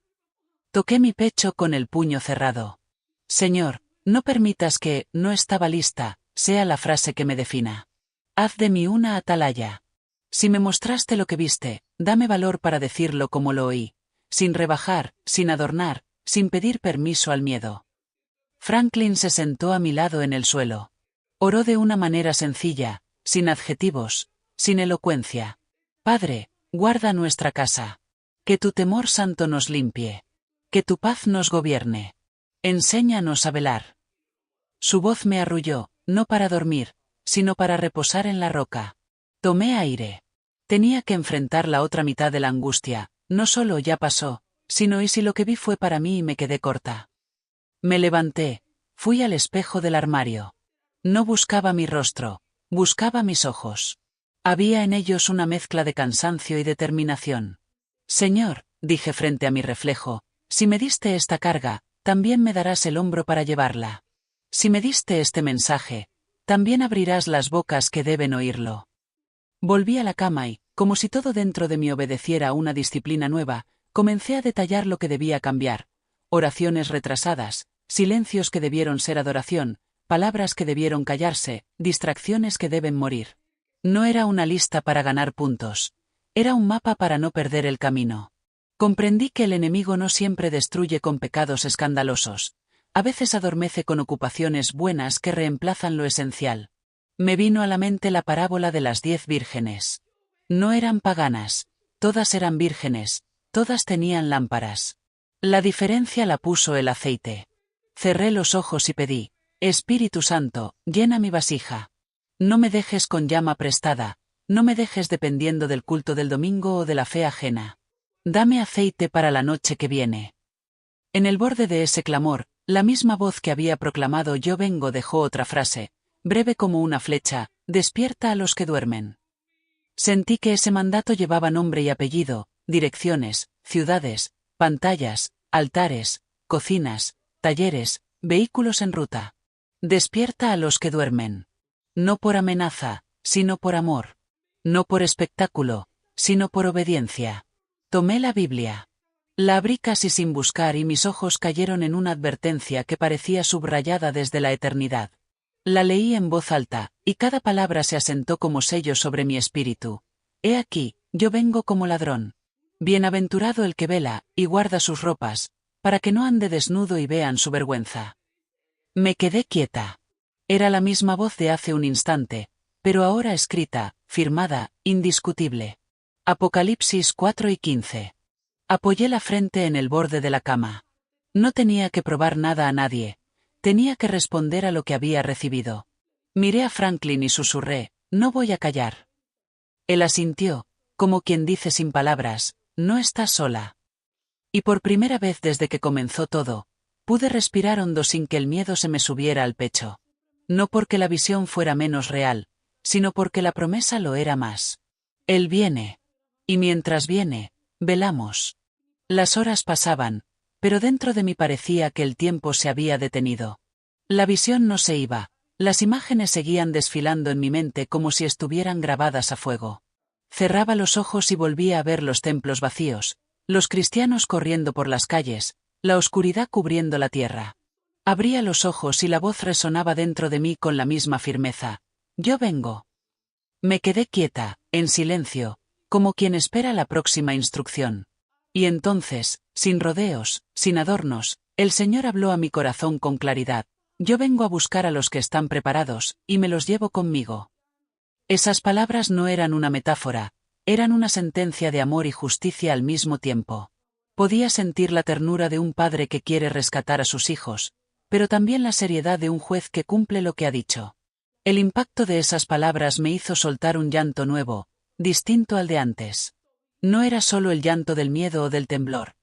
Toqué mi pecho con el puño cerrado. Señor, no permitas que, no estaba lista, sea la frase que me defina. Haz de mí una atalaya. Si me mostraste lo que viste, dame valor para decirlo como lo oí, sin rebajar, sin adornar, sin pedir permiso al miedo. Franklin se sentó a mi lado en el suelo. Oró de una manera sencilla, sin adjetivos, sin elocuencia. Padre, guarda nuestra casa. Que tu temor santo nos limpie. Que tu paz nos gobierne. Enséñanos a velar. Su voz me arrulló, no para dormir, sino para reposar en la roca. Tomé aire. Tenía que enfrentar la otra mitad de la angustia, no solo ya pasó, sino y si lo que vi fue para mí y me quedé corta. Me levanté, fui al espejo del armario. No buscaba mi rostro, buscaba mis ojos. Había en ellos una mezcla de cansancio y determinación. Señor, dije frente a mi reflejo, si me diste esta carga, también me darás el hombro para llevarla. Si me diste este mensaje, también abrirás las bocas que deben oírlo. Volví a la cama y, como si todo dentro de mí obedeciera a una disciplina nueva, comencé a detallar lo que debía cambiar. Oraciones retrasadas, silencios que debieron ser adoración, palabras que debieron callarse, distracciones que deben morir. No era una lista para ganar puntos. Era un mapa para no perder el camino. Comprendí que el enemigo no siempre destruye con pecados escandalosos. A veces adormece con ocupaciones buenas que reemplazan lo esencial. Me vino a la mente la parábola de las 10 vírgenes. No eran paganas, todas eran vírgenes, todas tenían lámparas. La diferencia la puso el aceite. Cerré los ojos y pedí, Espíritu Santo, llena mi vasija. No me dejes con llama prestada, no me dejes dependiendo del culto del domingo o de la fe ajena. Dame aceite para la noche que viene. En el borde de ese clamor, la misma voz que había proclamado yo vengo dejó otra frase, breve como una flecha, despierta a los que duermen. Sentí que ese mandato llevaba nombre y apellido, direcciones, ciudades, pantallas, altares, cocinas, talleres, vehículos en ruta. Despierta a los que duermen. No por amenaza, sino por amor. No por espectáculo, sino por obediencia. Tomé la Biblia. La abrí casi sin buscar y mis ojos cayeron en una advertencia que parecía subrayada desde la eternidad. La leí en voz alta, y cada palabra se asentó como sello sobre mi espíritu. He aquí, yo vengo como ladrón. Bienaventurado el que vela, y guarda sus ropas, para que no ande desnudo y vean su vergüenza. Me quedé quieta. Era la misma voz de hace un instante, pero ahora escrita, firmada, indiscutible. Apocalipsis 4:15. Apoyé la frente en el borde de la cama. No tenía que probar nada a nadie. Tenía que responder a lo que había recibido. Miré a Franklin y susurré, no voy a callar. Él asintió, como quien dice sin palabras, no estás sola. Y por primera vez desde que comenzó todo, pude respirar hondo sin que el miedo se me subiera al pecho. No porque la visión fuera menos real, sino porque la promesa lo era más. Él viene. Y mientras viene, velamos. Las horas pasaban, pero dentro de mí parecía que el tiempo se había detenido. La visión no se iba, las imágenes seguían desfilando en mi mente como si estuvieran grabadas a fuego. Cerraba los ojos y volvía a ver los templos vacíos, los cristianos corriendo por las calles, la oscuridad cubriendo la tierra. Abría los ojos y la voz resonaba dentro de mí con la misma firmeza. Yo vengo. Me quedé quieta, en silencio, como quien espera la próxima instrucción. Y entonces, sin rodeos, sin adornos, el Señor habló a mi corazón con claridad. Yo vengo a buscar a los que están preparados, y me los llevo conmigo. Esas palabras no eran una metáfora, eran una sentencia de amor y justicia al mismo tiempo. Podía sentir la ternura de un padre que quiere rescatar a sus hijos, pero también la seriedad de un juez que cumple lo que ha dicho. El impacto de esas palabras me hizo soltar un llanto nuevo, distinto al de antes. No era solo el llanto del miedo o del temblor,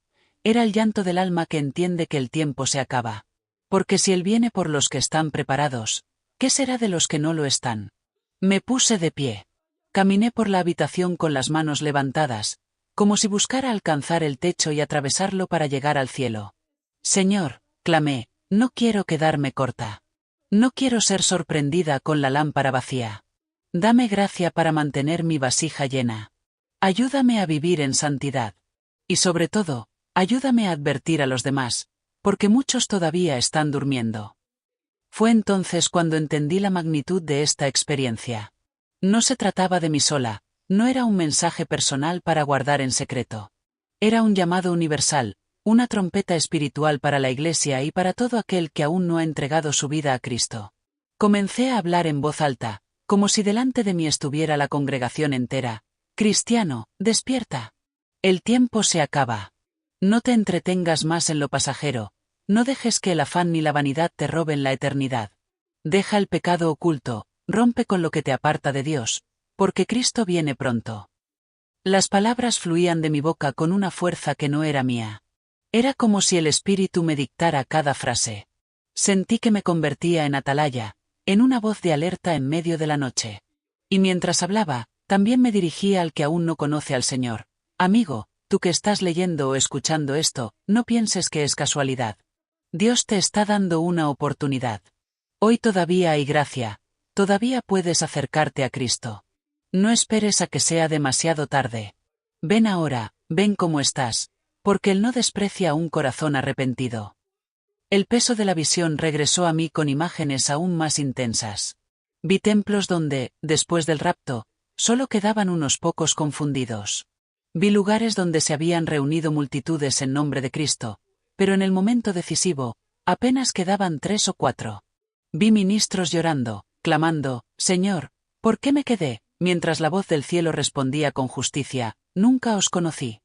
era el llanto del alma que entiende que el tiempo se acaba. Porque si Él viene por los que están preparados, ¿qué será de los que no lo están? Me puse de pie. Caminé por la habitación con las manos levantadas, como si buscara alcanzar el techo y atravesarlo para llegar al cielo. Señor, clamé, No quiero quedarme corta. No quiero ser sorprendida con la lámpara vacía. Dame gracia para mantener mi vasija llena. Ayúdame a vivir en santidad. Y sobre todo, ayúdame a advertir a los demás, porque muchos todavía están durmiendo. Fue entonces cuando entendí la magnitud de esta experiencia. No se trataba de mí sola, no era un mensaje personal para guardar en secreto. Era un llamado universal, una trompeta espiritual para la Iglesia y para todo aquel que aún no ha entregado su vida a Cristo. Comencé a hablar en voz alta, como si delante de mí estuviera la congregación entera. Cristiano, despierta. El tiempo se acaba. No te entretengas más en lo pasajero, no dejes que el afán ni la vanidad te roben la eternidad. Deja el pecado oculto, rompe con lo que te aparta de Dios, porque Cristo viene pronto. Las palabras fluían de mi boca con una fuerza que no era mía. Era como si el Espíritu me dictara cada frase. Sentí que me convertía en atalaya, en una voz de alerta en medio de la noche. Y mientras hablaba, también me dirigía al que aún no conoce al Señor. Amigo, tú que estás leyendo o escuchando esto, no pienses que es casualidad. Dios te está dando una oportunidad. Hoy todavía hay gracia, todavía puedes acercarte a Cristo. No esperes a que sea demasiado tarde. Ven ahora, ven cómo estás, porque Él no desprecia un corazón arrepentido. El peso de la visión regresó a mí con imágenes aún más intensas. Vi templos donde, después del rapto, solo quedaban unos pocos confundidos. Vi lugares donde se habían reunido multitudes en nombre de Cristo, pero en el momento decisivo, apenas quedaban 3 o 4. Vi ministros llorando, clamando, Señor, ¿por qué me quedé? Mientras la voz del cielo respondía con justicia, nunca os conocí.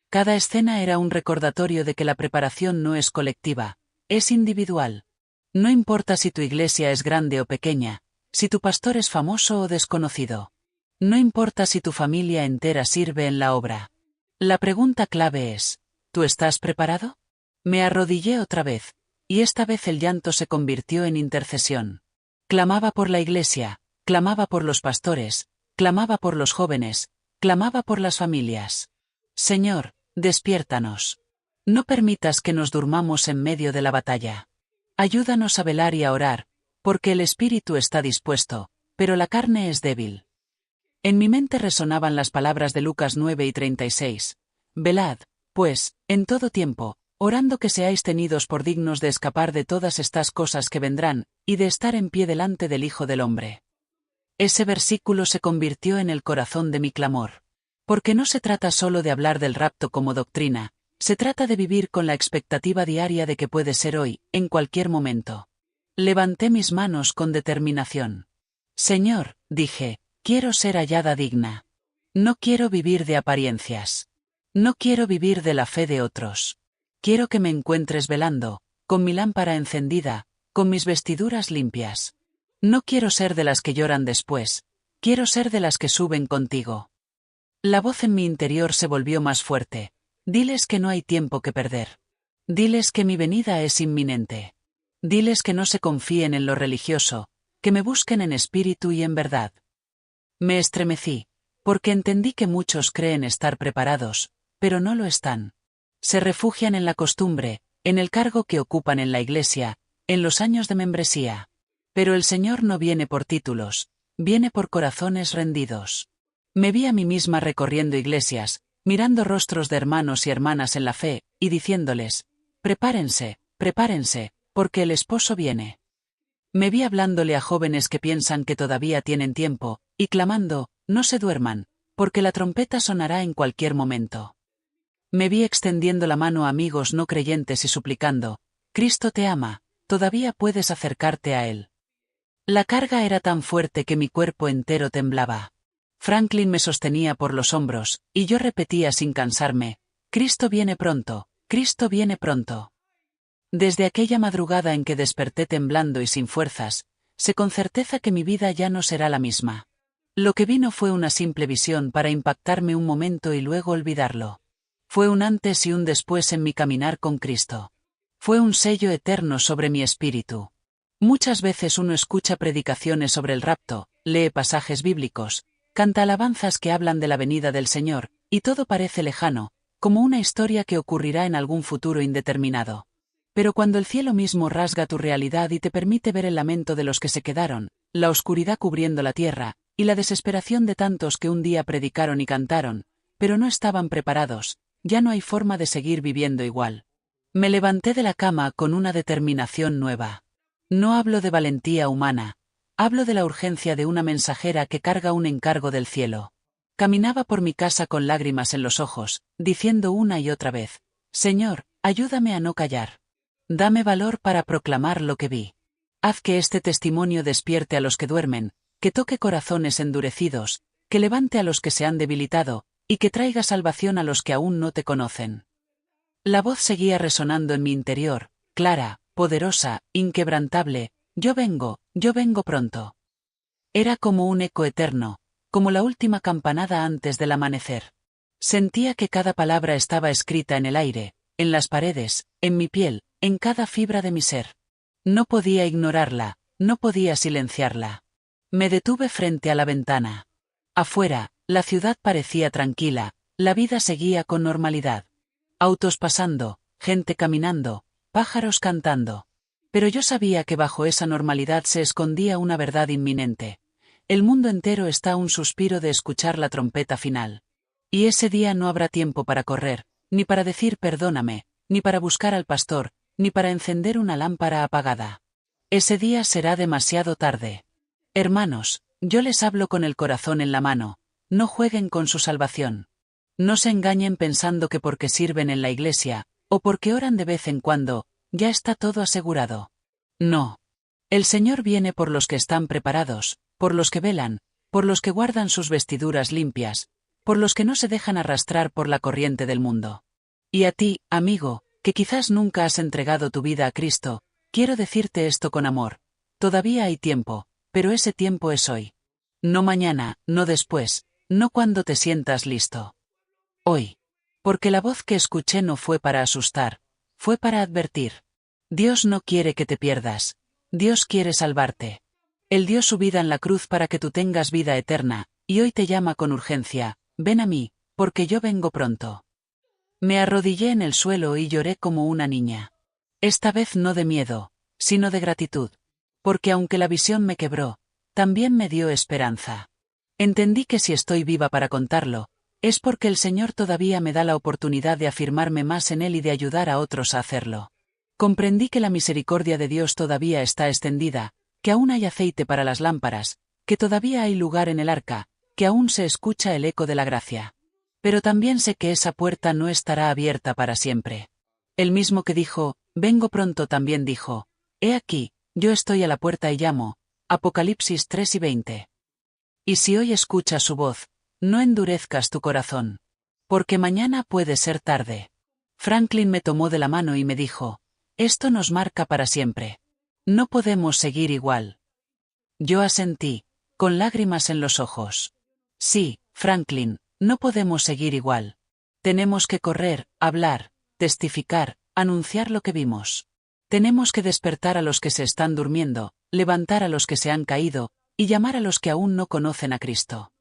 Cada escena era un recordatorio de que la preparación no es colectiva, es individual. No importa si tu iglesia es grande o pequeña, si tu pastor es famoso o desconocido. No importa si tu familia entera sirve en la obra. La pregunta clave es, ¿tú estás preparado? Me arrodillé otra vez, y esta vez el llanto se convirtió en intercesión. Clamaba por la iglesia, clamaba por los pastores, clamaba por los jóvenes, clamaba por las familias. Señor, despiértanos. No permitas que nos durmamos en medio de la batalla. Ayúdanos a velar y a orar, porque el espíritu está dispuesto, pero la carne es débil. En mi mente resonaban las palabras de Lucas 9:36. Velad, pues, en todo tiempo, orando que seáis tenidos por dignos de escapar de todas estas cosas que vendrán, y de estar en pie delante del Hijo del Hombre. Ese versículo se convirtió en el corazón de mi clamor. Porque no se trata solo de hablar del rapto como doctrina, se trata de vivir con la expectativa diaria de que puede ser hoy, en cualquier momento. Levanté mis manos con determinación. Señor, dije, quiero ser hallada digna. No quiero vivir de apariencias. No quiero vivir de la fe de otros. Quiero que me encuentres velando, con mi lámpara encendida, con mis vestiduras limpias. No quiero ser de las que lloran después, quiero ser de las que suben contigo. La voz en mi interior se volvió más fuerte. Diles que no hay tiempo que perder. Diles que mi venida es inminente. Diles que no se confíen en lo religioso, que me busquen en espíritu y en verdad. Me estremecí, porque entendí que muchos creen estar preparados, pero no lo están. Se refugian en la costumbre, en el cargo que ocupan en la iglesia, en los años de membresía. Pero el Señor no viene por títulos, viene por corazones rendidos. Me vi a mí misma recorriendo iglesias, mirando rostros de hermanos y hermanas en la fe, y diciéndoles, prepárense, prepárense, porque el esposo viene. Me vi hablándole a jóvenes que piensan que todavía tienen tiempo, y clamando, no se duerman, porque la trompeta sonará en cualquier momento. Me vi extendiendo la mano a amigos no creyentes y suplicando, Cristo te ama, todavía puedes acercarte a Él. La carga era tan fuerte que mi cuerpo entero temblaba. Franklin me sostenía por los hombros, y yo repetía sin cansarme, Cristo viene pronto, Cristo viene pronto. Desde aquella madrugada en que desperté temblando y sin fuerzas, sé con certeza que mi vida ya no será la misma. Lo que vino fue una simple visión para impactarme un momento y luego olvidarlo. Fue un antes y un después en mi caminar con Cristo. Fue un sello eterno sobre mi espíritu. Muchas veces uno escucha predicaciones sobre el rapto, lee pasajes bíblicos, canta alabanzas que hablan de la venida del Señor, y todo parece lejano, como una historia que ocurrirá en algún futuro indeterminado. Pero cuando el cielo mismo rasga tu realidad y te permite ver el lamento de los que se quedaron, la oscuridad cubriendo la tierra, y la desesperación de tantos que un día predicaron y cantaron, pero no estaban preparados, ya no hay forma de seguir viviendo igual. Me levanté de la cama con una determinación nueva. No hablo de valentía humana, hablo de la urgencia de una mensajera que carga un encargo del cielo. Caminaba por mi casa con lágrimas en los ojos, diciendo una y otra vez: Señor, ayúdame a no callar. Dame valor para proclamar lo que vi. Haz que este testimonio despierte a los que duermen, que toque corazones endurecidos, que levante a los que se han debilitado, y que traiga salvación a los que aún no te conocen. La voz seguía resonando en mi interior, clara, poderosa, inquebrantable: yo vengo pronto. Era como un eco eterno, como la última campanada antes del amanecer. Sentía que cada palabra estaba escrita en el aire, en las paredes, en mi piel, en cada fibra de mi ser. No podía ignorarla, no podía silenciarla. Me detuve frente a la ventana. Afuera, la ciudad parecía tranquila, la vida seguía con normalidad. Autos pasando, gente caminando, pájaros cantando. Pero yo sabía que bajo esa normalidad se escondía una verdad inminente. El mundo entero está a un suspiro de escuchar la trompeta final. Y ese día no habrá tiempo para correr, ni para decir perdóname, ni para buscar al pastor, ni para encender una lámpara apagada. Ese día será demasiado tarde. Hermanos, yo les hablo con el corazón en la mano: no jueguen con su salvación. No se engañen pensando que porque sirven en la iglesia, o porque oran de vez en cuando, ya está todo asegurado. No. El Señor viene por los que están preparados, por los que velan, por los que guardan sus vestiduras limpias, por los que no se dejan arrastrar por la corriente del mundo. Y a ti, amigo, que quizás nunca has entregado tu vida a Cristo, quiero decirte esto con amor: todavía hay tiempo, pero ese tiempo es hoy. No mañana, no después, no cuando te sientas listo. Hoy. Porque la voz que escuché no fue para asustar, fue para advertir. Dios no quiere que te pierdas. Dios quiere salvarte. Él dio su vida en la cruz para que tú tengas vida eterna, y hoy te llama con urgencia: ven a mí, porque yo vengo pronto. Me arrodillé en el suelo y lloré como una niña. Esta vez no de miedo, sino de gratitud. Porque aunque la visión me quebró, también me dio esperanza. Entendí que si estoy viva para contarlo, es porque el Señor todavía me da la oportunidad de afirmarme más en Él y de ayudar a otros a hacerlo. Comprendí que la misericordia de Dios todavía está extendida, que aún hay aceite para las lámparas, que todavía hay lugar en el arca, que aún se escucha el eco de la gracia. Pero también sé que esa puerta no estará abierta para siempre. El mismo que dijo: vengo pronto, también dijo: he aquí, yo estoy a la puerta y llamo. Apocalipsis 3:20. Y si hoy escuchas su voz, no endurezcas tu corazón. Porque mañana puede ser tarde. Franklin me tomó de la mano y me dijo: esto nos marca para siempre. No podemos seguir igual. Yo asentí, con lágrimas en los ojos. Sí, Franklin, no podemos seguir igual. Tenemos que correr, hablar, testificar, anunciar lo que vimos. Tenemos que despertar a los que se están durmiendo, levantar a los que se han caído, y llamar a los que aún no conocen a Cristo.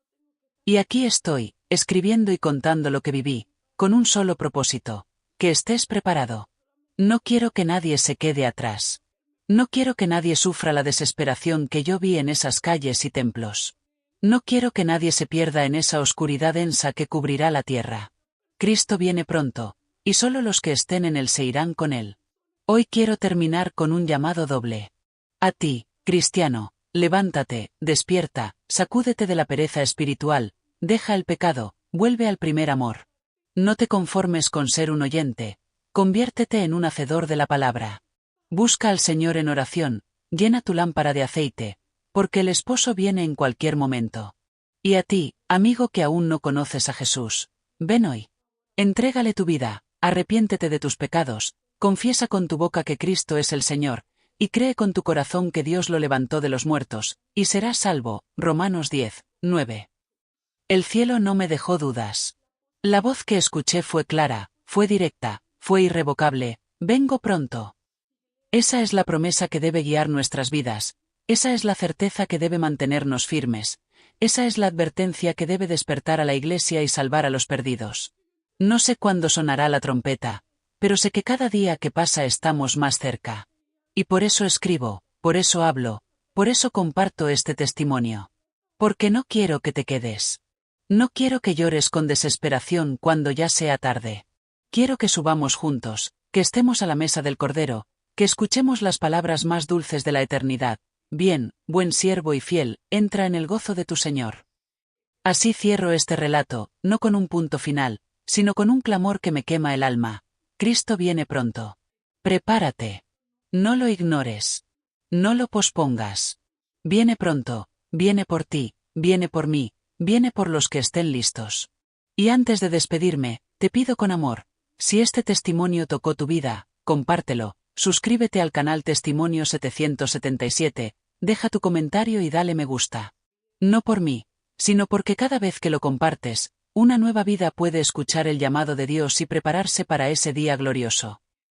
Y aquí estoy, escribiendo y contando lo que viví, con un solo propósito: que estés preparado. No quiero que nadie se quede atrás. No quiero que nadie sufra la desesperación que yo vi en esas calles y templos. No quiero que nadie se pierda en esa oscuridad densa que cubrirá la tierra. Cristo viene pronto, y solo los que estén en Él se irán con Él. Hoy quiero terminar con un llamado doble. A ti, cristiano: levántate, despierta, sacúdete de la pereza espiritual, deja el pecado, vuelve al primer amor. No te conformes con ser un oyente, conviértete en un hacedor de la palabra. Busca al Señor en oración, llena tu lámpara de aceite, porque el esposo viene en cualquier momento. Y a ti, amigo que aún no conoces a Jesús, ven hoy. Entrégale tu vida, arrepiéntete de tus pecados, confiesa con tu boca que Cristo es el Señor, y cree con tu corazón que Dios lo levantó de los muertos, y serás salvo. Romanos 10:9. El cielo no me dejó dudas. La voz que escuché fue clara, fue directa, fue irrevocable: vengo pronto. Esa es la promesa que debe guiar nuestras vidas, esa es la certeza que debe mantenernos firmes, esa es la advertencia que debe despertar a la Iglesia y salvar a los perdidos. No sé cuándo sonará la trompeta, pero sé que cada día que pasa estamos más cerca. Y por eso escribo, por eso hablo, por eso comparto este testimonio. Porque no quiero que te quedes. No quiero que llores con desesperación cuando ya sea tarde. Quiero que subamos juntos, que estemos a la mesa del Cordero, que escuchemos las palabras más dulces de la eternidad. Bien, buen siervo y fiel, entra en el gozo de tu Señor. Así cierro este relato, no con un punto final, sino con un clamor que me quema el alma. Cristo viene pronto. Prepárate. No lo ignores. No lo pospongas. Viene pronto, viene por ti, viene por mí, viene por los que estén listos. Y antes de despedirme, te pido con amor, si este testimonio tocó tu vida, compártelo, suscríbete al canal Testimonio 777, deja tu comentario y dale me gusta. No por mí, sino porque cada vez que lo compartes, una nueva vida puede escuchar el llamado de Dios y prepararse para ese día glorioso.